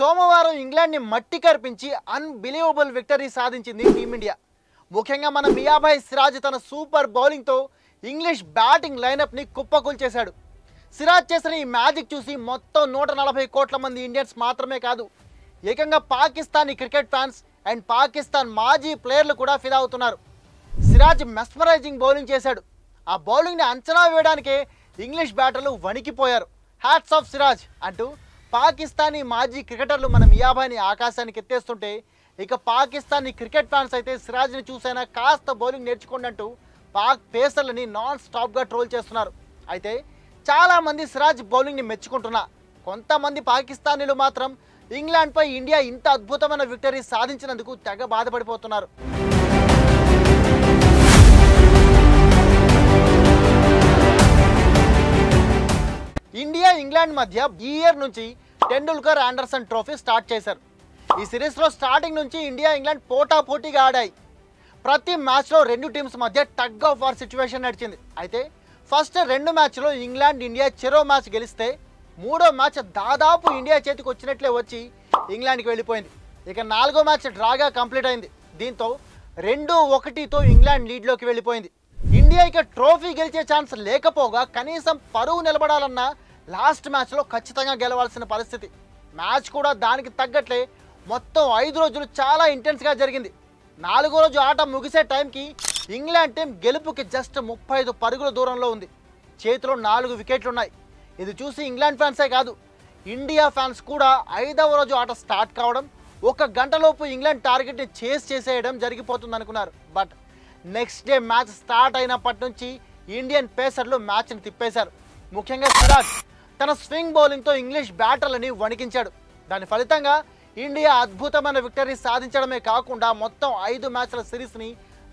సోమవారం ఇంగ్లాండ్ని మట్టి కరిపించి unbelievable victory సాధించింది టీమిండియా. ముఖ్యంగా మన మియాభాయ్ సిరాజ్ తన సూపర్ బౌలింగ్తో ఇంగ్లీష్ బ్యాటింగ్ లైనప్ని కుప్పకూల్చేశాడు. సిరాజ్ చేసిన ఈ మ్యాజిక్ చూసి మొత్తం 140 కోట్ల మంది ఇండియన్స్ మాత్రమే కాదు, ఏకంగా Pakistani cricket fans and Pakistan మాజీ ప్లేయర్లు కూడా ఫిదా అవుతున్నారు. సిరాజ్ మెస్మరైజింగ్ బౌలింగ్ చేశాడు. ఆ బౌలింగ్ని అంచనా వేయడానికే ఇంగ్లీష్ బ్యాటర్లు వణికిపోయారు. హ్యాట్స్ ఆఫ్ సిరాజ్ అంటూ పాకిస్తానీ మాజీ క్రికెటర్లు మన మియాభాయ్ని ఆకాశానికి ఎత్తేస్తుంటే, ఇక పాకిస్తానీ క్రికెట్ ఫ్యాన్స్ అయితే సిరాజ్ని చూసైనా కాస్త బౌలింగ్ నేర్చుకోండి అంటూ పాక్ పేసర్లని నాన్ స్టాప్గా ట్రోల్ చేస్తున్నారు. అయితే చాలామంది సిరాజ్ బౌలింగ్ని మెచ్చుకుంటున్నా, కొంతమంది పాకిస్తానీలు మాత్రం ఇంగ్లాండ్పై ఇండియా ఇంత అద్భుతమైన విక్టరీ సాధించినందుకు తెగ బాధపడిపోతున్నారు. ఇండియా ఇంగ్లాండ్ మధ్య ఈ ఇయర్ నుంచి టెండూల్కర్ ఆండర్సన్ ట్రోఫీ స్టార్ట్ చేశారు. ఈ సిరీస్లో స్టార్టింగ్ నుంచి ఇండియా ఇంగ్లాండ్ పోటాపోటీగా ఆడాయి. ప్రతి మ్యాచ్లో రెండు టీమ్స్ మధ్య టగ్ ఆఫ్ వార్ సిచ్యువేషన్ నడిచింది. అయితే ఫస్ట్ 2 మ్యాచ్లో ఇంగ్లాండ్ ఇండియా చెరో మ్యాచ్ గెలిస్తే, మూడో మ్యాచ్ దాదాపు ఇండియా చేతికి వచ్చినట్లే వచ్చి ఇంగ్లాండ్కి వెళ్ళిపోయింది. ఇక 4వ మ్యాచ్ డ్రాగా కంప్లీట్ అయింది. దీంతో 2-1తో ఇంగ్లాండ్ లీడ్లోకి వెళ్ళిపోయింది. ఇండియా ఇక ట్రోఫీ గెలిచే ఛాన్స్ లేకపోగా కనీసం పరువు నిలబడాలన్నా లాస్ట్ మ్యాచ్లో ఖచ్చితంగా గెలవాల్సిన పరిస్థితి. మ్యాచ్ కూడా దానికి తగ్గట్లే మొత్తం 5 రోజులు చాలా ఇంటెన్స్గా జరిగింది. 4వ రోజు ఆట ముగిసే టైంకి ఇంగ్లాండ్ టీం గెలుపుకి జస్ట్ 35 పరుగుల దూరంలో ఉంది. చేతిలో 4 వికెట్లు ఉన్నాయి. ఇది చూసి ఇంగ్లాండ్ ఫ్యాన్సే కాదు, ఇండియా ఫ్యాన్స్ కూడా 5వ రోజు ఆట స్టార్ట్ కావడం, 1 గంటలోపు ఇంగ్లాండ్ టార్గెట్ని చేస్ చేసేయడం జరిగిపోతుంది అనుకున్నారు. But next day match start అయినప్పటి నుంచి ఇండియన్ పేసర్లు మ్యాచ్ని తిప్పేశారు. ముఖ్యంగా సిరాజ్ తన స్వింగ్ బౌలింగ్తో ఇంగ్లీష్ బ్యాటర్లని వణికించాడు. దాని ఫలితంగా ఇండియా అద్భుతమైన విక్టరీ సాధించడమే కాకుండా మొత్తం 5 మ్యాచ్ల సిరీస్ని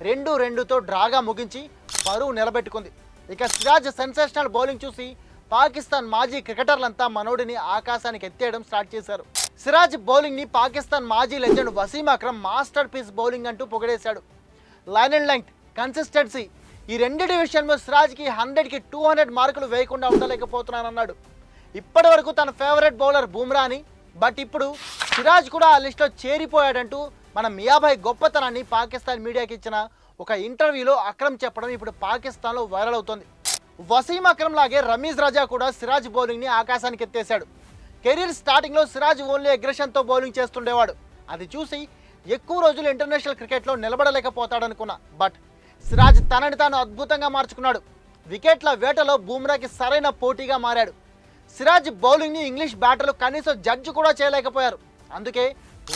2-2తో డ్రాగా ముగించి పరువు నిలబెట్టుకుంది. ఇక సిరాజ్ సెన్సేషనల్ బౌలింగ్ చూసి పాకిస్తాన్ మాజీ క్రికెటర్లంతా మనోడిని ఆకాశానికి ఎత్తేయడం స్టార్ట్ చేశారు. సిరాజ్ బౌలింగ్ని పాకిస్తాన్ మాజీ legend Wasim Akram masterpiece bowling అంటూ పొగిడేశాడు. లైన్ అండ్ లెంగ్త్, కన్సిస్టెన్సీ, ఈ రెండింటి విషయంలో సిరాజ్కి 100కి 200 మార్కులు వేయకుండా ఉండలేకపోతున్నానన్నాడు. ఇప్పటి వరకు తన ఫేవరెట్ బౌలర్ బుమ్రా అని, బట్ ఇప్పుడు సిరాజ్ కూడా ఆ లిస్టులో చేరిపోయాడంటూ మన మియాభాయ్ గొప్పతనాన్ని పాకిస్తాన్ మీడియాకి ఇచ్చిన ఒక ఇంటర్వ్యూలో అక్రమ్ చెప్పడం ఇప్పుడు పాకిస్తాన్లో వైరల్ అవుతోంది. వసీం అక్రమ్ లాగే రమీజ్ రజా కూడా సిరాజ్ బౌలింగ్ని ఆకాశానికి ఎత్తేశాడు. కెరీర్ స్టార్టింగ్లో సిరాజ్ ఓన్లీ అగ్రెషన్తో బౌలింగ్ చేస్తుండేవాడు. అది చూసి ఎక్కువ రోజులు ఇంటర్నేషనల్ క్రికెట్లో నిలబడలేకపోతాడనుకున్నా, బట్ సిరాజ్ తనని తాను అద్భుతంగా మార్చుకున్నాడు. వికెట్ల వేటలో బుమ్రాకి సరైన పోటీగా మారాడు. సిరాజ్ బౌలింగ్ని ఇంగ్లీష్ బ్యాటర్లు కనీసం జడ్జి కూడా చేయలేకపోయారు. అందుకే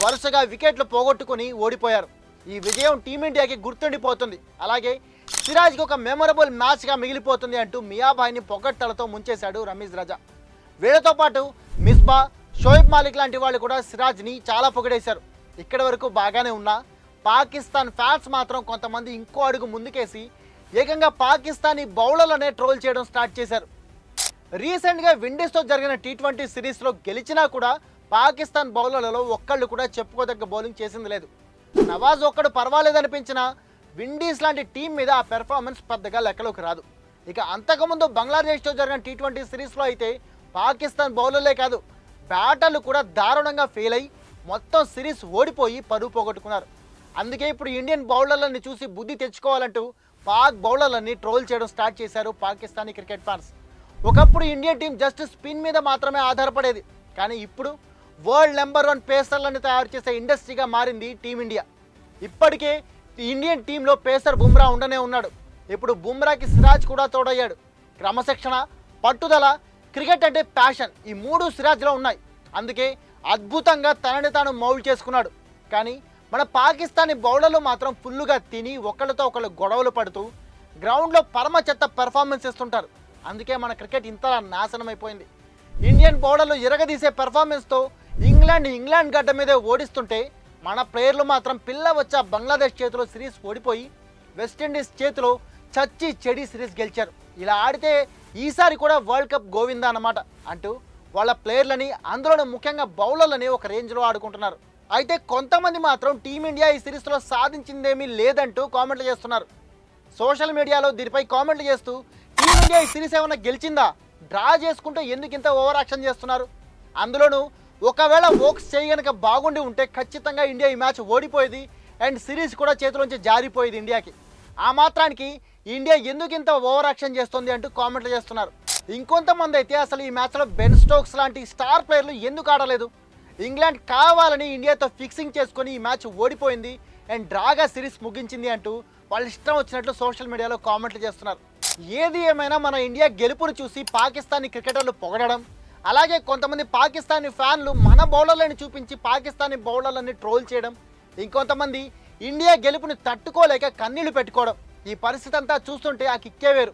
వరుసగా వికెట్లు పోగొట్టుకుని ఓడిపోయారు. ఈ విజయం టీమిండియాకి గుర్తుండిపోతుంది, అలాగే సిరాజ్కి ఒక మెమొరబుల్ మ్యాచ్గా మిగిలిపోతుంది అంటూ మియాభాయ్ని పొగడ్తలతో ముంచేశాడు రమీజ్ రజా. వీళ్ళతో పాటు మిస్బా, షోయబ్ మాలిక్ లాంటి వాళ్ళు కూడా సిరాజ్ని చాలా పొగిడేశారు. ఇక్కడి వరకు బాగానే ఉన్నా పాకిస్తాన్ ఫ్యాన్స్ మాత్రం కొంతమంది ఇంకో అడుగు ముందుకేసి ఏకంగా పాకిస్తానీ బౌలర్లనే ట్రోల్ చేయడం స్టార్ట్ చేశారు. రీసెంట్గా విండీస్తో జరిగిన T20 సిరీస్లో గెలిచినా కూడా పాకిస్తాన్ బౌలర్లలో ఒక్కళ్ళు కూడా చెప్పుకోదగ్గ బౌలింగ్ చేసింది లేదు. నవాజ్ ఒక్కడు పర్వాలేదనిపించినా విండీస్ లాంటి టీం మీద ఆ పెర్ఫార్మెన్స్ పెద్దగా లెక్కలోకి రాదు. ఇక అంతకుముందు బంగ్లాదేశ్తో జరిగిన T20 సిరీస్లో అయితే పాకిస్తాన్ బౌలర్లే కాదు, బ్యాటర్లు కూడా దారుణంగా ఫెయిల్ అయ్యి మొత్తం సిరీస్ ఓడిపోయి పరువు పోగొట్టుకున్నారు. అందుకే ఇప్పుడు ఇండియన్ బౌలర్లని చూసి బుద్ధి తెచ్చుకోవాలంటూ పాక్ బౌలర్లని ట్రోల్ చేయడం స్టార్ట్ చేశారు పాకిస్తానీ క్రికెట్ ఫ్యాన్స్. ఒకప్పుడు ఇండియన్ టీం జస్ట్ స్పిన్ మీద మాత్రమే ఆధారపడేది, కానీ ఇప్పుడు వరల్డ్ నెంబర్ 1 పేసర్లను తయారు చేసే ఇండస్ట్రీగా మారింది టీమిండియా. ఇప్పటికే ఇండియన్ టీంలో పేసర్ బుమ్రా ఉండనే ఉన్నాడు. ఇప్పుడు బుమ్రాకి సిరాజ్ కూడా తోడయ్యాడు. క్రమశిక్షణ, పట్టుదల, క్రికెట్ అంటే ప్యాషన్, ఈ 3 సిరాజ్లో ఉన్నాయి. అందుకే అద్భుతంగా తనని తాను మౌల్డ్ చేసుకున్నాడు. కానీ మన పాకిస్తానీ బౌలర్లు మాత్రం ఫుల్లుగా తిని ఒకళ్ళతో ఒకళ్ళు గొడవలు పడుతూ గ్రౌండ్లో పరమ చెత్త పెర్ఫార్మెన్స్ ఇస్తుంటారు. అందుకే మన క్రికెట్ ఇంతలా నాశనం అయిపోయింది. ఇండియన్ బౌలర్లు ఇరగదీసే పెర్ఫార్మెన్స్తో ఇంగ్లాండ్ గడ్డ మీదే ఓడిస్తుంటే, మన ప్లేయర్లు మాత్రం పిల్ల వచ్చా బంగ్లాదేశ్ చేతిలో సిరీస్ ఓడిపోయి వెస్టిండీస్ చేతిలో చచ్చి చెడి సిరీస్ గెలిచారు. ఇలా ఆడితే ఈసారి కూడా వరల్డ్ కప్ గోవిందా అన్నమాట అంటూ వాళ్ళ ప్లేయర్లని, అందులోనూ ముఖ్యంగా బౌలర్లని ఒక రేంజ్లో ఆడుకుంటున్నారు. అయితే కొంతమంది మాత్రం టీమిండియా ఈ సిరీస్లో సాధించిందేమీ లేదంటూ కామెంట్లు చేస్తున్నారు. సోషల్ మీడియాలో దీనిపై కామెంట్లు చేస్తూ టీమిండియా ఈ సిరీస్ ఏమైనా గెలిచిందా, డ్రా చేసుకుంటే ఎందుకు ఇంత ఓవర్ యాక్షన్ చేస్తున్నారు, అందులోనూ ఒకవేళ వోక్స్ చేయగనక బాగుండి ఉంటే ఖచ్చితంగా ఇండియా ఈ మ్యాచ్ ఓడిపోయేది అండ్ సిరీస్ కూడా చేతిలోంచి జారిపోయేది ఇండియాకి. ఆ మాత్రానికి ఇండియా ఎందుకు ఇంత ఓవర్ యాక్షన్ చేస్తుంది అంటూ కామెంట్లు చేస్తున్నారు. ఇంకొంతమంది అయితే అసలు ఈ మ్యాచ్లో బెన్ స్టోక్స్ లాంటి స్టార్ ప్లేయర్లు ఎందుకు ఆడలేదు, ఇంగ్లాండ్ కావాలని ఇండియాతో ఫిక్సింగ్ చేసుకొని ఈ మ్యాచ్ ఓడిపోయింది అండ్ డ్రాగా సిరీస్ ముగించింది అంటూ వాళ్ళు ఇష్టం వచ్చినట్లు సోషల్ మీడియాలో కామెంట్లు చేస్తున్నారు. ఏది ఏమైనా మన ఇండియా గెలుపును చూసి పాకిస్తానీ క్రికెటర్లు పొగడడం, అలాగే కొంతమంది పాకిస్తానీ ఫ్యాన్లు మన బౌలర్లను చూపించి పాకిస్తానీ బౌలర్లని ట్రోల్ చేయడం, ఇంకొంతమంది ఇండియా గెలుపుని తట్టుకోలేక కన్నీళ్లు పెట్టుకోవడం, ఈ పరిస్థితి అంతా చూస్తుంటే ఆ కిక్కే వేరు.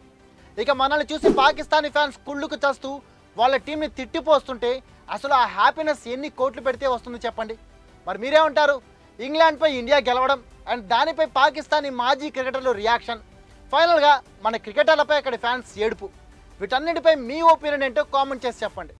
ఇక మనల్ని చూసి పాకిస్తానీ ఫ్యాన్స్ కుళ్ళుకు చేస్తూ వాళ్ళ టీంని తిట్టిపోస్తుంటే అసలు ఆ హ్యాపీనెస్ ఎన్ని కోట్లు పెడితే వస్తుంది చెప్పండి. మరి మీరేమంటారు? ఇంగ్లాండ్పై ఇండియా గెలవడం అండ్ దానిపై పాకిస్తానీ మాజీ క్రికెటర్లు రియాక్షన్, ఫైనల్గా మన క్రికెటర్లపై అక్కడి ఫ్యాన్స్ ఏడుపు, వీటన్నిటిపై మీ ఒపీనియన్ ఏంటో కామెంట్ చేసి చెప్పండి.